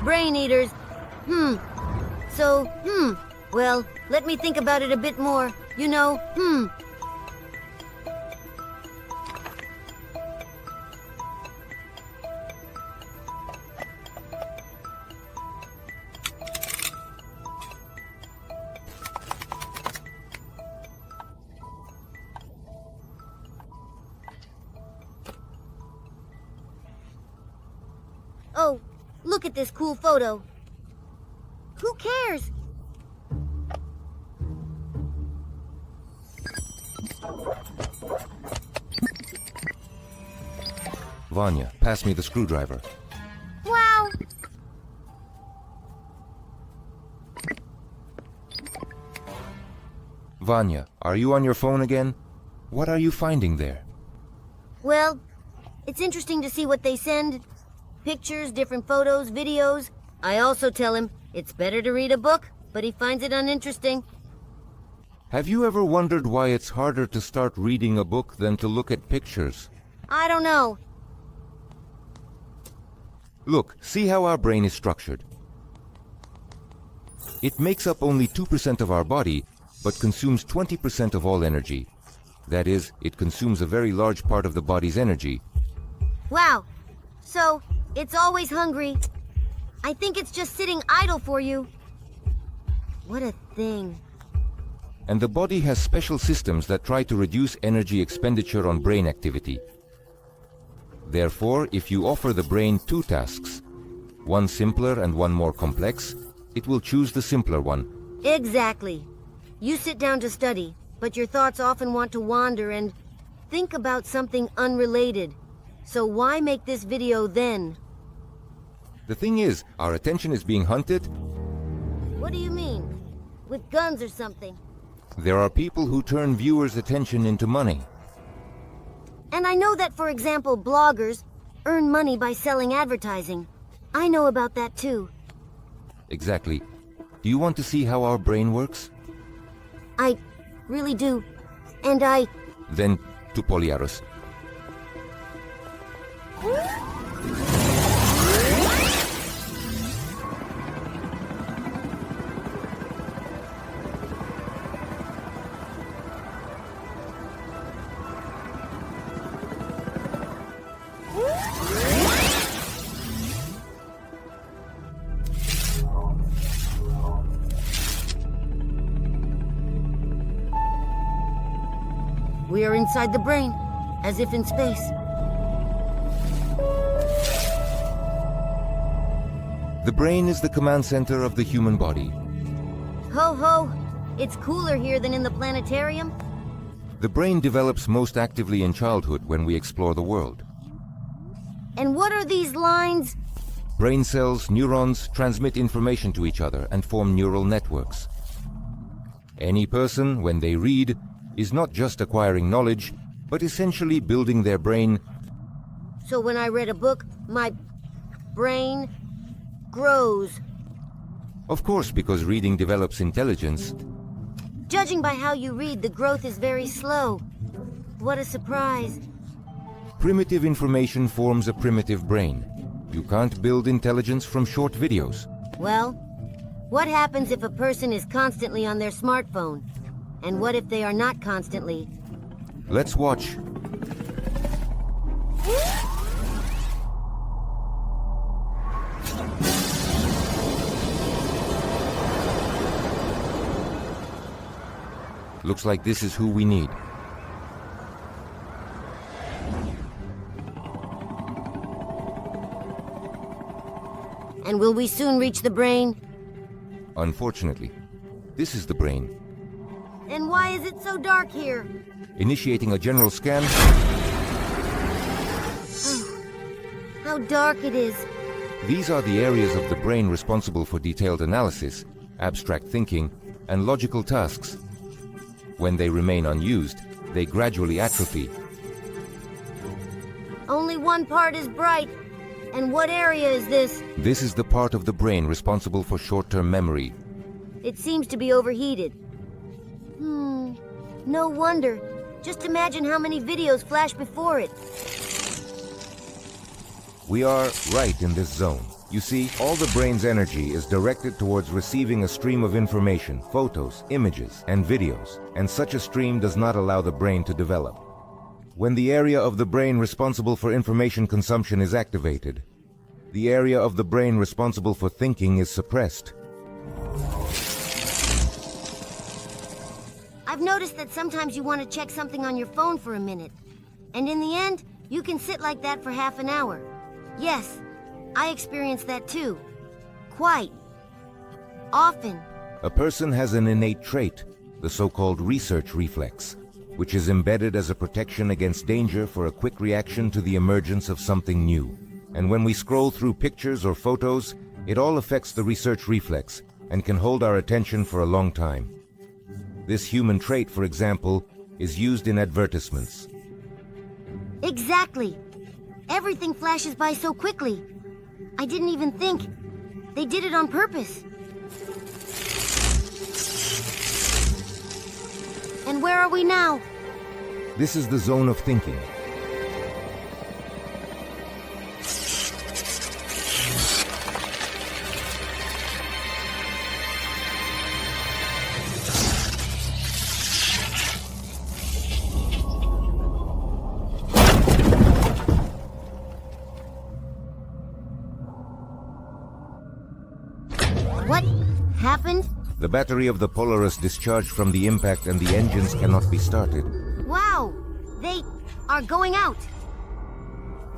brain eaters. Well, let me think about it a bit more. Oh, look at this cool photo. Who cares? Vanya, pass me the screwdriver. Wow! Vanya, are you on your phone again? What are you finding there? Well, it's interesting to see what they send. Pictures, different photos, videos. I also tell him it's better to read a book, but he finds it uninteresting. Have you ever wondered why it's harder to start reading a book than to look at pictures? I don't know. Look, see how our brain is structured. It makes up only 2% of our body, but consumes 20% of all energy. That is, it consumes a very large part of the body's energy. Wow. So, it's always hungry. I think it's just sitting idle for you. What a thing. And the body has special systems that try to reduce energy expenditure on brain activity. Therefore, if you offer the brain two tasks, one simpler and one more complex, it will choose the simpler one. Exactly. You sit down to study, but your thoughts often want to wander and think about something unrelated. So why make this video then? The thing is, our attention is being hunted. What do you mean? With guns or something? There are people who turn viewers' attention into money. And I know that, for example, bloggers earn money by selling advertising. I know about that too. Exactly. Do you want to see how our brain works? I really do. And Then to Poliaros. We are inside the brain, as if in space. The brain is the command center of the human body. Ho ho! It's cooler here than in the planetarium. The brain develops most actively in childhood when we explore the world. And what are these lines? Brain cells, neurons, transmit information to each other and form neural networks. Any person, when they read, is not just acquiring knowledge, but essentially building their brain. So when I read a book, my brain grows. Of course, because reading develops intelligence. Judging by how you read, the growth is very slow. What a surprise. Primitive information forms a primitive brain. You can't build intelligence from short videos. Well, what happens if a person is constantly on their smartphone? And what if they are not constantly? Let's watch. Looks like this is who we need. And will we soon reach the brain? Unfortunately, this is the brain. And why is it so dark here? Initiating a general scan. Oh, how dark it is. These are the areas of the brain responsible for detailed analysis, abstract thinking, and logical tasks. When they remain unused, they gradually atrophy. Only one part is bright. And what area is this? This is the part of the brain responsible for short-term memory. It seems to be overheated. No wonder. Just imagine how many videos flash before it. We are right in this zone. You see, all the brain's energy is directed towards receiving a stream of information, photos, images, and videos, and such a stream does not allow the brain to develop. When the area of the brain responsible for information consumption is activated, the area of the brain responsible for thinking is suppressed. I've noticed that sometimes you want to check something on your phone for a minute, and in the end, you can sit like that for half an hour. Yes, I experience that too. Quite often. A person has an innate trait, the so-called research reflex, which is embedded as a protection against danger for a quick reaction to the emergence of something new. And when we scroll through pictures or photos, it all affects the research reflex and can hold our attention for a long time. This human trait, for example, is used in advertisements. Exactly. Everything flashes by so quickly. I didn't even think. They did it on purpose. And where are we now? This is the zone of thinking. What happened? The battery of the Polaris discharged from the impact and the engines cannot be started. Wow! They are going out!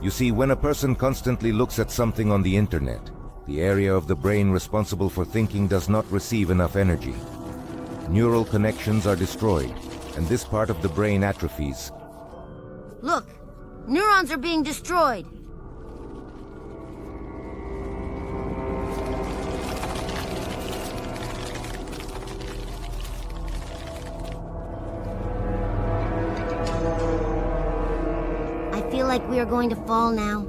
You see, when a person constantly looks at something on the internet, the area of the brain responsible for thinking does not receive enough energy. Neural connections are destroyed, and this part of the brain atrophies. Look! Neurons are being destroyed! I feel like we are going to fall now.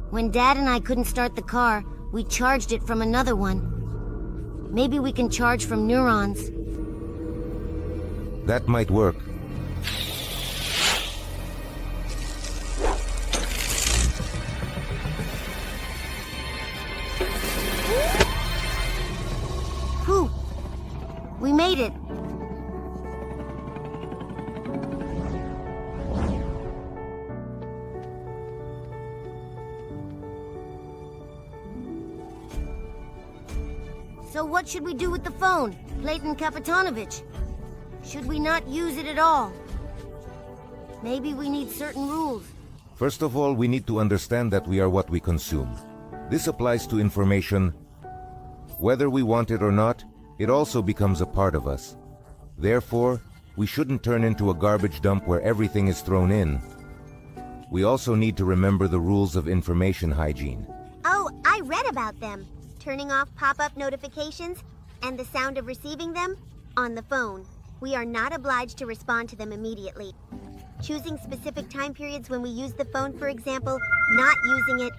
When Dad and I couldn't start the car, we charged it from another one. Maybe we can charge from neurons. That might work. Whew! We made it. So what should we do with the phone, Platon Kapitanovich? Should we not use it at all? Maybe we need certain rules. First of all, we need to understand that we are what we consume. This applies to information. Whether we want it or not, it also becomes a part of us. Therefore, we shouldn't turn into a garbage dump where everything is thrown in. We also need to remember the rules of information hygiene. Oh, I read about them. Turning off pop-up notifications and the sound of receiving them on the phone. We are not obliged to respond to them immediately. Choosing specific time periods when we use the phone, for example, not using it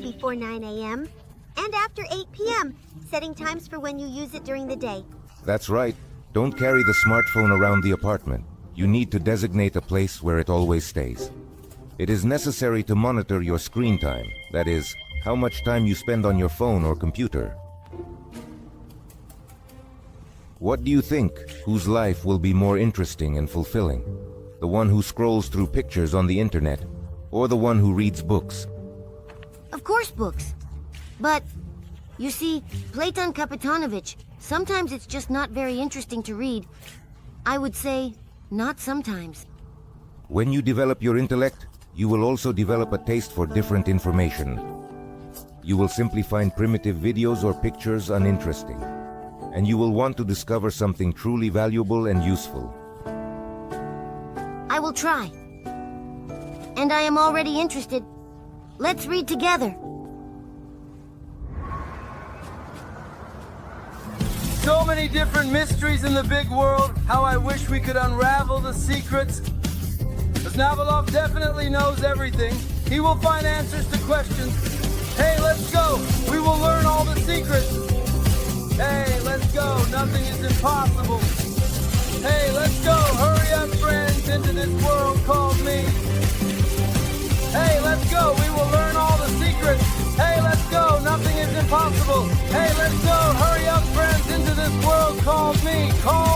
before 9 a.m. and after 8 p.m., setting times for when you use it during the day. That's right. Don't carry the smartphone around the apartment. You need to designate a place where it always stays. It is necessary to monitor your screen time, that is, how much time you spend on your phone or computer. What do you think, whose life will be more interesting and fulfilling? The one who scrolls through pictures on the internet, or the one who reads books? Of course books. But, you see, Platon Kapitanovich, sometimes it's just not very interesting to read. I would say, not sometimes. When you develop your intellect, you will also develop a taste for different information. You will simply find primitive videos or pictures uninteresting, and you will want to discover something truly valuable and useful. I will try. And I am already interested. Let's read together. So many different mysteries in the big world. How I wish we could unravel the secrets. But Navalov definitely knows everything. He will find answers to questions. Hey, let's go. We will learn all the secrets. Hey, let's go. Nothing is impossible. Hey, let's go. Hurry up, friends, into this world called me. Hey, let's go. We will learn all the secrets. Hey, let's go. people. Hey, let's go. Hurry up, friends, into this world called me. Call